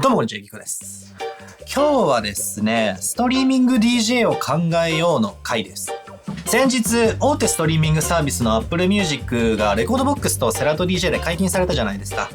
どうもこんにちは、ゆきこです。今日はですね、ストリーミング DJ を考えようの回です。先日、大手ストリーミングサービスの Apple Music がレコードボックスとセラト DJ で解禁されたじゃないですか。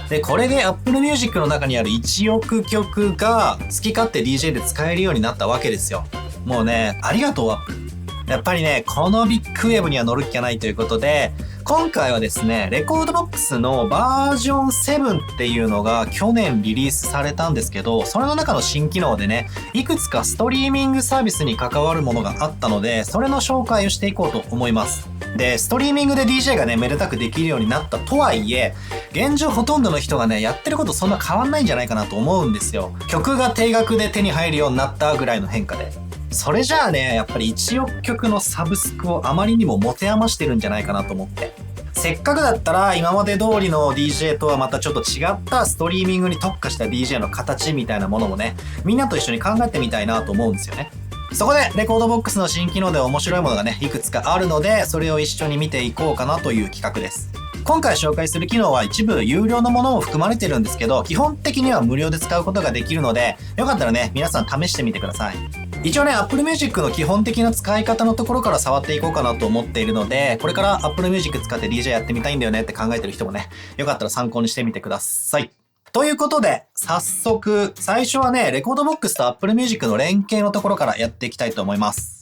で、これで Apple Music の中にある1億曲が好き勝手 DJ で使えるようになったわけですよ。もうね、ありがとう Apple。やっぱりね、このビッグウェーブには乗るっきゃないということで、今回はですね、レコードボックスのバージョン7っていうのが去年リリースされたんですけど、それの中の新機能でね、いくつかストリーミングサービスに関わるものがあったので、それの紹介をしていこうと思います。で、ストリーミングで DJ がね、めでたくできるようになったとはいえ、現状ほとんどの人がね、やってることそんな変わんないんじゃないかなと思うんですよ。曲が定額で手に入るようになったぐらいの変化で。それじゃあね、やっぱり1億曲のサブスクをあまりにも持て余してるんじゃないかなと思って。せっかくだったら今まで通りの DJ とはまたちょっと違ったストリーミングに特化した DJ の形みたいなものもね、みんなと一緒に考えてみたいなと思うんですよね。そこでレコードボックスの新機能で面白いものがね、いくつかあるので、それを一緒に見ていこうかなという企画です。今回紹介する機能は一部有料のものも含まれてるんですけど、基本的には無料で使うことができるので、よかったらね、皆さん試してみてください。一応ね、Apple Music の基本的な使い方のところから触っていこうかなと思っているので、これから Apple Music 使って DJ やってみたいんだよねって考えてる人もね、よかったら参考にしてみてください。ということで、早速、最初はね、レコードボックスと Apple Music の連携のところからやっていきたいと思います。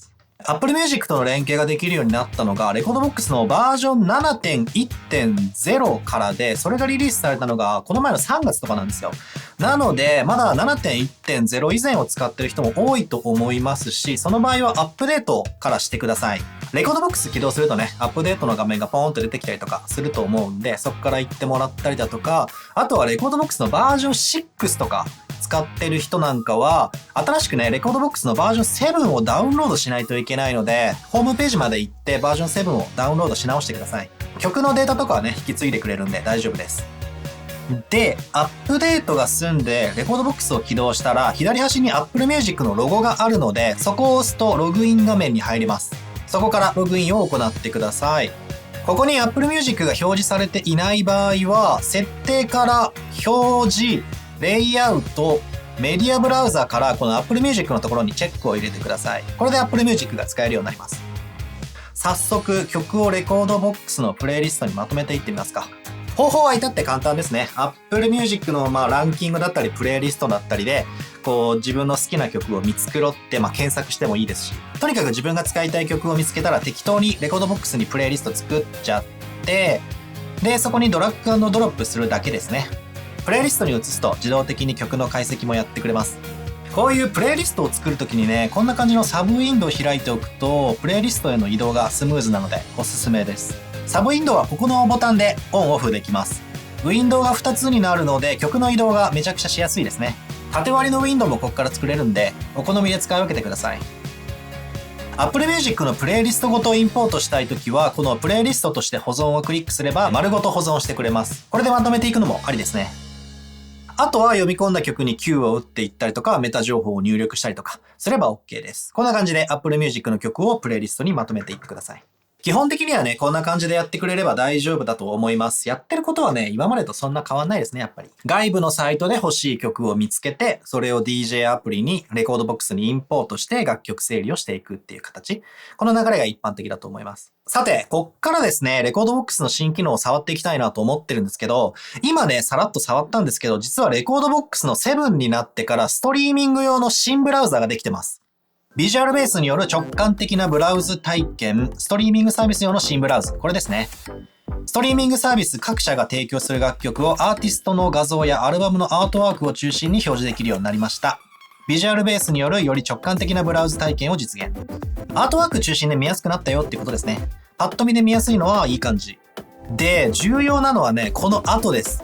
Apple Music との連携ができるようになったのが、レコードボックスのバージョン 7.1.0 からで、それがリリースされたのが、この前の3月とかなんですよ。なので、まだ 7.1.0 以前を使ってる人も多いと思いますし、その場合はアップデートからしてください。レコードボックス起動するとね、アップデートの画面がポーンと出てきたりとかすると思うんで、そこから行ってもらったりだとか、あとはレコードボックスのバージョン6とか、使ってる人なんかは、新しくね、レコードボックスのバージョン7をダウンロードしないといけないので、ホームページまで行ってバージョン7をダウンロードし直してください。曲のデータとかはね、引き継いでくれるんで大丈夫です。で、アップデートが済んで、レコードボックスを起動したら、左端に Apple Music のロゴがあるので、そこを押すとログイン画面に入ります。そこからログインを行ってください。ここに Apple Music が表示されていない場合は、設定から表示、レイアウト、メディアブラウザからこの Apple Music のところにチェックを入れてください。これで Apple Music が使えるようになります。早速曲をレコードボックスのプレイリストにまとめていってみますか。方法は至って簡単ですね。Apple Music のランキングだったりプレイリストだったりで、自分の好きな曲を見繕って検索してもいいですし、とにかく自分が使いたい曲を見つけたら適当にレコードボックスにプレイリスト作っちゃって、で、そこにドラッグ&ドロップするだけですね。プレイリストに移すと自動的に曲の解析もやってくれます。こういうプレイリストを作るときにね、こんな感じのサブウィンドウを開いておくと、プレイリストへの移動がスムーズなのでおすすめです。サブウィンドウはここのボタンでオンオフできます。ウィンドウが2つになるので曲の移動がめちゃくちゃしやすいですね。縦割りのウィンドウもここから作れるんで、お好みで使い分けてください。Apple Music のプレイリストごとインポートしたいときは、このプレイリストとして保存をクリックすれば丸ごと保存してくれます。これでまとめていくのもありですね。あとは読み込んだ曲に Q を打っていったりとか、メタ情報を入力したりとかすれば OK です。こんな感じで Apple Music の曲をプレイリストにまとめていってください。基本的にはね、こんな感じでやってくれれば大丈夫だと思います。やってることはね、今までとそんな変わんないですね、やっぱり。外部のサイトで欲しい曲を見つけて、それを DJ アプリにレコードボックスにインポートして楽曲整理をしていくっていう形。この流れが一般的だと思います。さて、こっからですね、レコードボックスの新機能を触っていきたいなと思ってるんですけど、今ね、さらっと触ったんですけど、実はレコードボックスの7になってからストリーミング用の新ブラウザができてます。ビジュアルベースによる直感的なブラウズ体験、ストリーミングサービス用の新ブラウズ。これですね。ストリーミングサービス各社が提供する楽曲をアーティストの画像やアルバムのアートワークを中心に表示できるようになりました。ビジュアルベースによるより直感的なブラウズ体験を実現。アートワーク中心で見やすくなったよっていうことですね。パッと見で見やすいのはいい感じ。で、重要なのはね、この後です。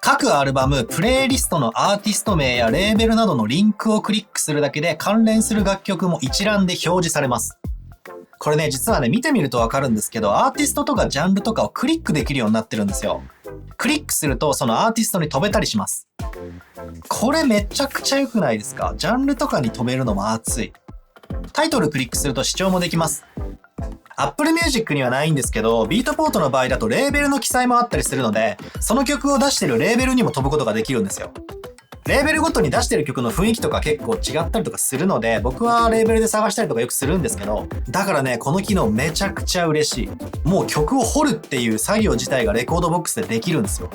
各アルバム、プレイリストのアーティスト名やレーベルなどのリンクをクリックするだけで関連する楽曲も一覧で表示されます。これね、実はね、見てみるとわかるんですけど、アーティストとかジャンルとかをクリックできるようになってるんですよ。クリックするとそのアーティストに飛べたりします。これめちゃくちゃ良くないですか？ジャンルとかに飛べるのも熱い。タイトルクリックすると視聴もできます。Apple Music にはないんですけど、ビートポートの場合だとレーベルの記載もあったりするので、その曲を出してるレーベルにも飛ぶことができるんですよ。レーベルごとに出してる曲の雰囲気とか結構違ったりとかするので、僕はレーベルで探したりとかよくするんですけど、だからね、この機能めちゃくちゃ嬉しい。もう曲を掘るっていう作業自体がレコードボックスでできるんですよ。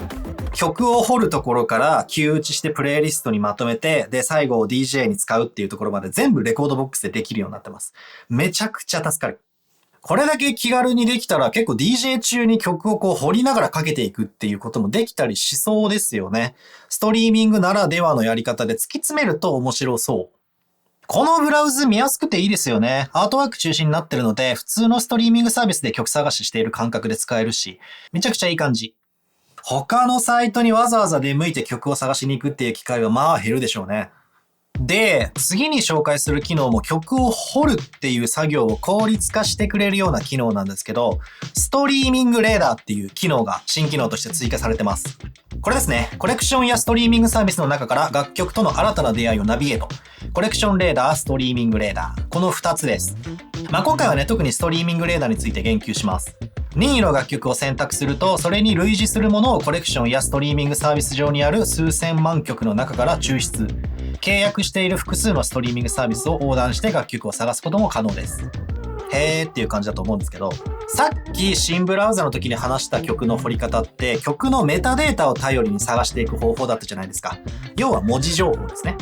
曲を掘るところから急打ちしてプレイリストにまとめて、で、最後を DJ に使うっていうところまで全部レコードボックスでできるようになってます。めちゃくちゃ助かる。これだけ気軽にできたら結構 DJ 中に曲をこう掘りながらかけていくっていうこともできたりしそうですよね。ストリーミングならではのやり方で突き詰めると面白そう。このブラウズ見やすくていいですよね。アートワーク中心になってるので、普通のストリーミングサービスで曲探ししている感覚で使えるし、めちゃくちゃいい感じ。他のサイトにわざわざ出向いて曲を探しに行くっていう機会はまあ減るでしょうね。で、次に紹介する機能も曲を掘るっていう作業を効率化してくれるような機能なんですけど、ストリーミングレーダーっていう機能が新機能として追加されてます。これですね、コレクションやストリーミングサービスの中から楽曲との新たな出会いをナビゲート。コレクションレーダー、ストリーミングレーダー。この2つです。今回はね、特にストリーミングレーダーについて言及します。任意の楽曲を選択すると、それに類似するものをコレクションやストリーミングサービス上にある数千万曲の中から抽出。契約している複数のストリーミングサービスを横断して楽曲を探すことも可能です。へーっていう感じだと思うんですけど、さっき新ブラウザの時に話した曲の掘り方って曲のメタデータを頼りに探していく方法だったじゃないですか。要は文字情報ですね。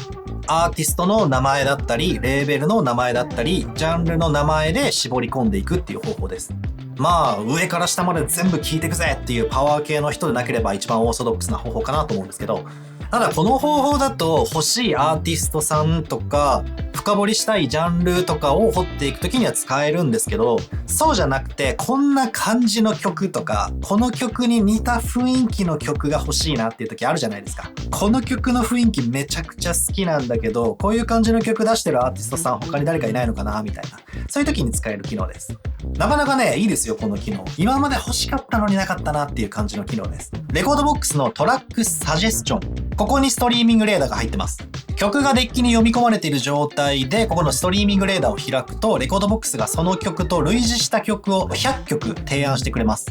アーティストの名前だったり、レーベルの名前だったり、ジャンルの名前で絞り込んでいくっていう方法です。まあ、上から下まで全部聞いていくぜっていうパワー系の人でなければ一番オーソドックスな方法かなと思うんですけど、ただこの方法だと欲しいアーティストさんとか深掘りしたいジャンルとかを掘っていくときには使えるんですけど、そうじゃなくてこんな感じの曲とかこの曲に似た雰囲気の曲が欲しいなっていう時あるじゃないですか。この曲の雰囲気めちゃくちゃ好きなんだけど、こういう感じの曲出してるアーティストさん他に誰かいないのかなみたいな、そういう時に使える機能です。なかなかね、いいですよこの機能。今まで欲しかったのになかったなっていう感じの機能です。レコードボックスのトラックサジェスチョン、ここにストリーミングレーダーが入ってます。曲がデッキに読み込まれている状態でここのストリーミングレーダーを開くと、レコードボックスがその曲と類似した曲を100曲提案してくれます。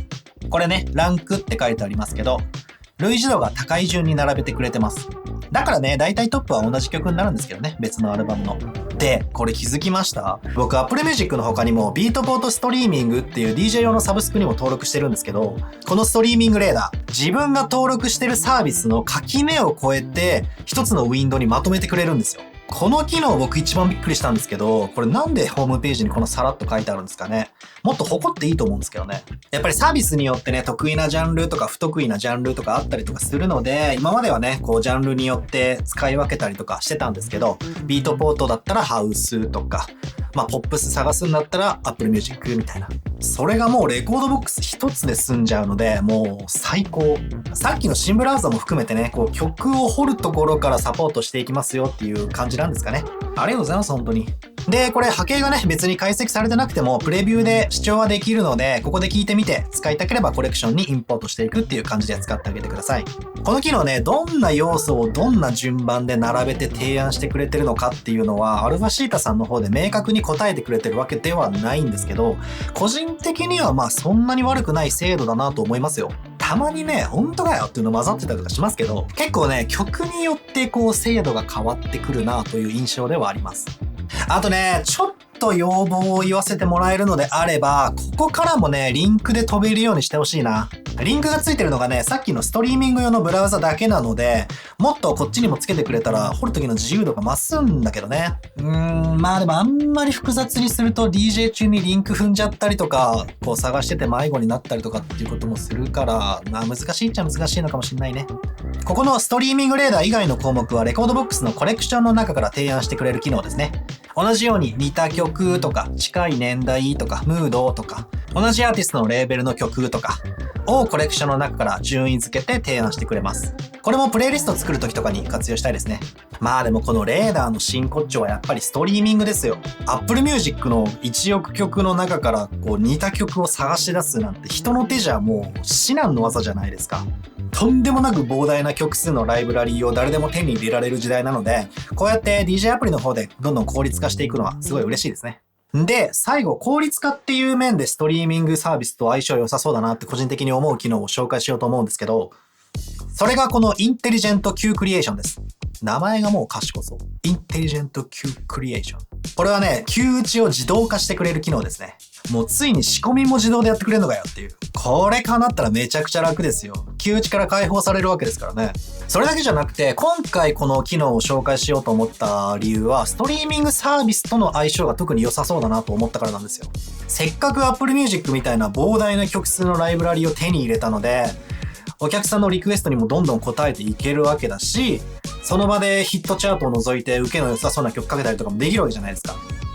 これね、ランクって書いてありますけど、類似度が高い順に並べてくれてます。だからね、大体トップは同じ曲になるんですけどね、別のアルバムの。で、これ気づきました？僕 Apple Music の他にもビートポートストリーミングっていう DJ 用のサブスクにも登録してるんですけど、このストリーミングレーダー、自分が登録してるサービスの垣根を越えて一つのウィンドウにまとめてくれるんですよ。この機能僕一番びっくりしたんですけど、これなんでホームページにこのさらっと書いてあるんですかね。もっと誇っていいと思うんですけどね。やっぱりサービスによってね、得意なジャンルとか不得意なジャンルとかあったりとかするので、今まではね、こうジャンルによって使い分けたりとかしてたんですけど、ビートポートだったらハウスとか、まあポップス探すんだったら Apple Music みたいな。それがもうレコードボックス一つで済んじゃうので、もう最高。さっきの新ブラウザも含めてね、こう曲を掘るところからサポートしていきますよっていう感じなんですかね。ありがとうございます、本当に。で、これ波形がね、別に解析されてなくてもプレビューで視聴はできるので、ここで聞いてみて使いたければコレクションにインポートしていくっていう感じで使ってあげてください。この機能ね、どんな要素をどんな順番で並べて提案してくれてるのかっていうのは、アルファシータさんの方で明確に答えてくれてるわけではないんですけど、個人的にはまあそんなに悪くない精度だなと思いますよ。たまにね、本当かよっていうの混ざってたりとかしますけど、結構ね、曲によってこう精度が変わってくるなという印象ではあります。あとね、ちょっと要望を言わせてもらえるのであれば、ここからもね、リンクで飛べるようにしてほしいな。リンクがついてるのがね、さっきのストリーミング用のブラウザだけなので、もっとこっちにもつけてくれたら、掘る時の自由度が増すんだけどね。まあでもあんまり複雑にすると DJ 中にリンク踏んじゃったりとか、こう探してて迷子になったりとかっていうこともするから、まあ難しいっちゃ難しいのかもしんないね。ここのストリーミングレーダー以外の項目はレコードボックスのコレクションの中から提案してくれる機能ですね。同じように似た曲とか近い年代とかムードとか同じアーティストのレーベルの曲とかをコレクションの中から順位付けて提案してくれます。これもプレイリスト作る時とかに活用したいですね。まあでもこのレーダーの真骨頂はやっぱりストリーミングですよ。Apple Music の1億曲の中からこう似た曲を探し出すなんて人の手じゃもう至難の技じゃないですか。とんでもなく膨大な曲数のライブラリーを誰でも手に入れられる時代なので、こうやって DJ アプリの方でどんどん効率化していくのはすごい嬉しいですね。で、最後、効率化っていう面でストリーミングサービスと相性良さそうだなって個人的に思う機能を紹介しようと思うんですけど、それがこのインテリジェント Q クリエーションです。名前がもう賢そう。インテリジェント Q クリエーション。これはね、Q 打ちを自動化してくれる機能ですね。もうついに仕込みも自動でやってくれるのかよっていう。これかなったらめちゃくちゃ楽ですよ。Q 打ちから解放されるわけですからね。それだけじゃなくて、今回この機能を紹介しようと思った理由は、ストリーミングサービスとの相性が特に良さそうだなと思ったからなんですよ。せっかく Apple Music みたいな膨大な曲数のライブラリを手に入れたので、お客さんのリクエストにもどんどん応えていけるわけだし、その場でヒットチャートを除いて受けの良さそうな曲かけたりとかもできるわけじゃないですか。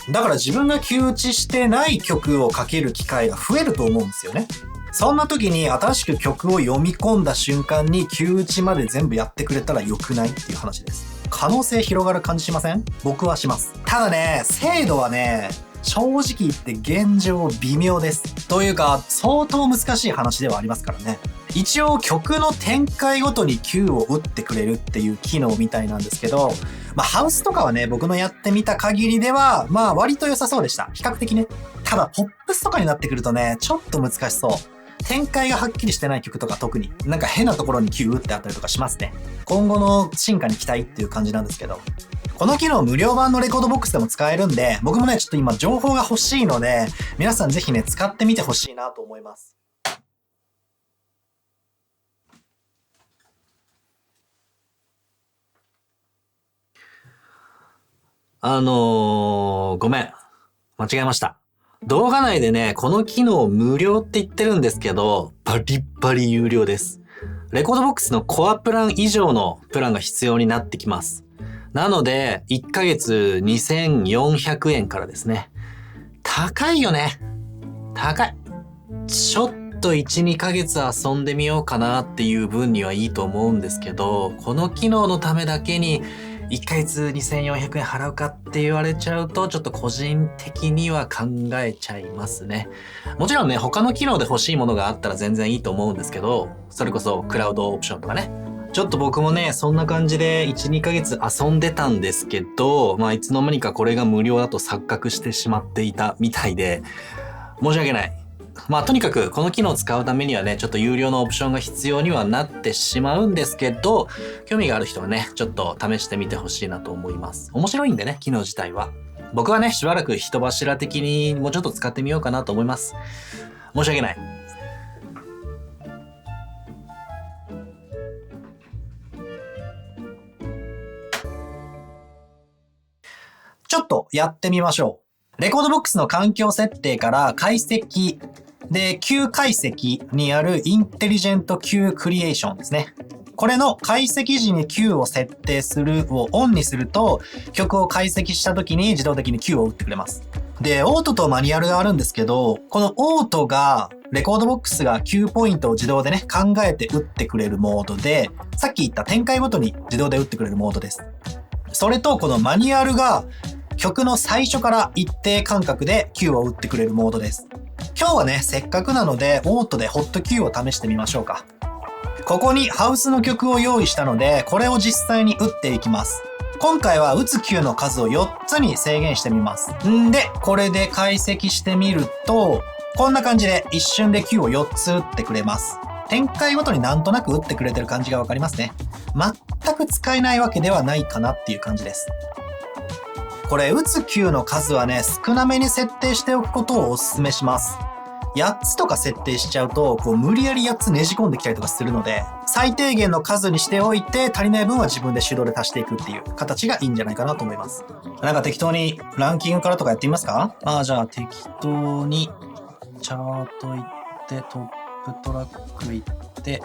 だから自分がQ打ちしてない曲をかける機会が増えると思うんですよね。そんな時に新しく曲を読み込んだ瞬間にQ打ちまで全部やってくれたら良くないっていう話です。可能性広がる感じしません？僕はします。ただね、精度はね、正直言って現状微妙です。というか、相当難しい話ではありますからね。一応曲の展開ごとに Q を打ってくれるっていう機能みたいなんですけど、ハウスとかはね、僕のやってみた限りでは、割と良さそうでした。比較的ね。ただ、ポップスとかになってくるとね、ちょっと難しそう。展開がはっきりしてない曲とか特に、なんか変なところに Q 打ってあったりとかしますね。今後の進化に期待っていう感じなんですけど。この機能無料版のレコードボックスでも使えるんで、僕もね、ちょっと今情報が欲しいので、皆さんぜひね、使ってみてほしいなと思います。ごめん。間違えました。動画内でね、この機能無料って言ってるんですけど、バリバリ有料です。レコードボックスのコアプラン以上のプランが必要になってきます。なので、1ヶ月2400円からですね。高いよね。高い。ちょっと1、2ヶ月遊んでみようかなっていう分にはいいと思うんですけど、この機能のためだけに1ヶ月2400円払うかって言われちゃうと、ちょっと個人的には考えちゃいますね。もちろんね、他の機能で欲しいものがあったら全然いいと思うんですけど、それこそクラウドオプションとかね。ちょっと僕もね、そんな感じで1、2ヶ月遊んでたんですけど、いつの間にかこれが無料だと錯覚してしまっていたみたいで、申し訳ない。とにかくこの機能を使うためにはね、ちょっと有料のオプションが必要にはなってしまうんですけど、興味がある人はね、ちょっと試してみてほしいなと思います。面白いんでね、機能自体は。僕はね、しばらく人柱的にもうちょっと使ってみようかなと思います。申し訳ない。ちょっとやってみましょう。レコードボックスの環境設定から解析で Q 解析にあるインテリジェント Q クリエーションですね。これの解析時に Q を設定するをオンにすると曲を解析した時に自動的に Q を打ってくれます。で、オートとマニュアルがあるんですけど、このオートがレコードボックスが Q ポイントを自動でね考えて打ってくれるモードで、さっき言った展開ごとに自動で打ってくれるモードです。それとこのマニュアルが曲の最初から一定間隔で Q を打ってくれるモードです。今日はね、せっかくなのでオートでホット Q を試してみましょうか。ここにハウスの曲を用意したので、これを実際に打っていきます。今回は打つ Q の数を4つに制限してみます。で、これで解析してみると、こんな感じで一瞬で Q を4つ打ってくれます。展開ごとになんとなく打ってくれてる感じがわかりますね。全く使えないわけではないかなっていう感じです。これ打つ Q の数はね、少なめに設定しておくことをお勧めします。8つとか設定しちゃうと、無理やり8つねじ込んできたりとかするので、最低限の数にしておいて、足りない分は自分で手動で足していくっていう形がいいんじゃないかなと思います。なんか適当にランキングからとかやってみますか？じゃあ適当にチャート行って、トップトラック行って、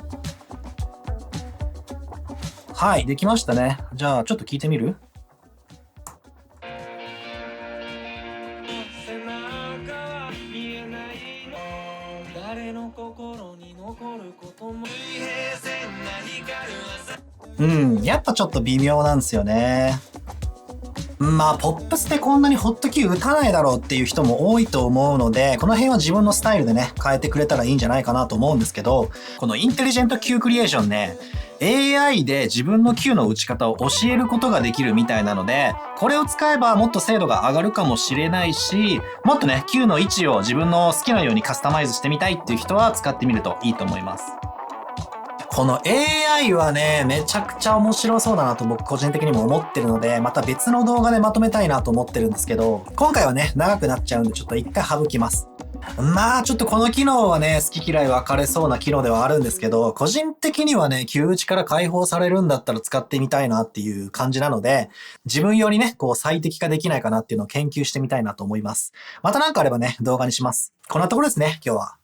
はい、できましたね。じゃあちょっと聞いてみる？やっぱちょっと微妙なんですよね。ポップスでこんなにホット Q 打たないだろうっていう人も多いと思うので、この辺は自分のスタイルでね、変えてくれたらいいんじゃないかなと思うんですけど、このインテリジェント Q クリエーションね、AI で自分の Q の打ち方を教えることができるみたいなので、これを使えばもっと精度が上がるかもしれないし、もっとね、Q の位置を自分の好きなようにカスタマイズしてみたいっていう人は使ってみるといいと思います。この AI はね、めちゃくちゃ面白そうだなと僕個人的にも思ってるので、また別の動画でまとめたいなと思ってるんですけど、今回はね、長くなっちゃうんでちょっと一回省きます。まあちょっとこの機能はね、好き嫌い分かれそうな機能ではあるんですけど、個人的にはね、休打ちから解放されるんだったら使ってみたいなっていう感じなので、自分よりね、こう最適化できないかなっていうのを研究してみたいなと思います。またなんかあればね、動画にします。こんなところですね、今日は。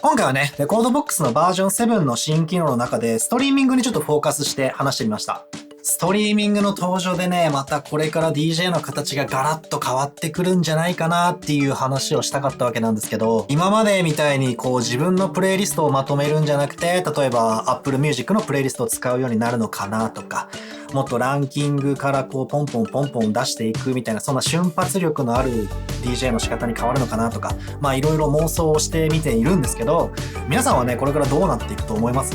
今回はね、レコードボックスのバージョン7の新機能の中で、ストリーミングにちょっとフォーカスして話してみました。ストリーミングの登場でね、またこれから DJ の形がガラッと変わってくるんじゃないかなっていう話をしたかったわけなんですけど、今までみたいにこう自分のプレイリストをまとめるんじゃなくて、例えば Apple Music のプレイリストを使うようになるのかなとか、もっとランキングからこうポンポンポンポン出していくみたいな、そんな瞬発力のある DJ の仕方に変わるのかなとか、まあいろいろ妄想をしてみているんですけど、皆さんはね、これからどうなっていくと思います？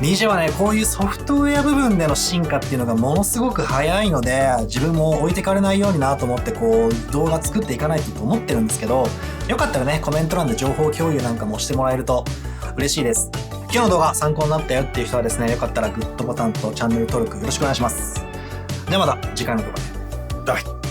DJ はね、こういうソフトウェア部分での進化っていうのがものすごく早いので、自分も置いてかれないようになと思ってこう動画作っていかないとと思ってるんですけど、よかったらね、コメント欄で情報共有なんかもしてもらえると嬉しいです。今日の動画参考になったよっていう人はですね、よかったらグッドボタンとチャンネル登録よろしくお願いします。ではまた次回の動画で。バイバイ。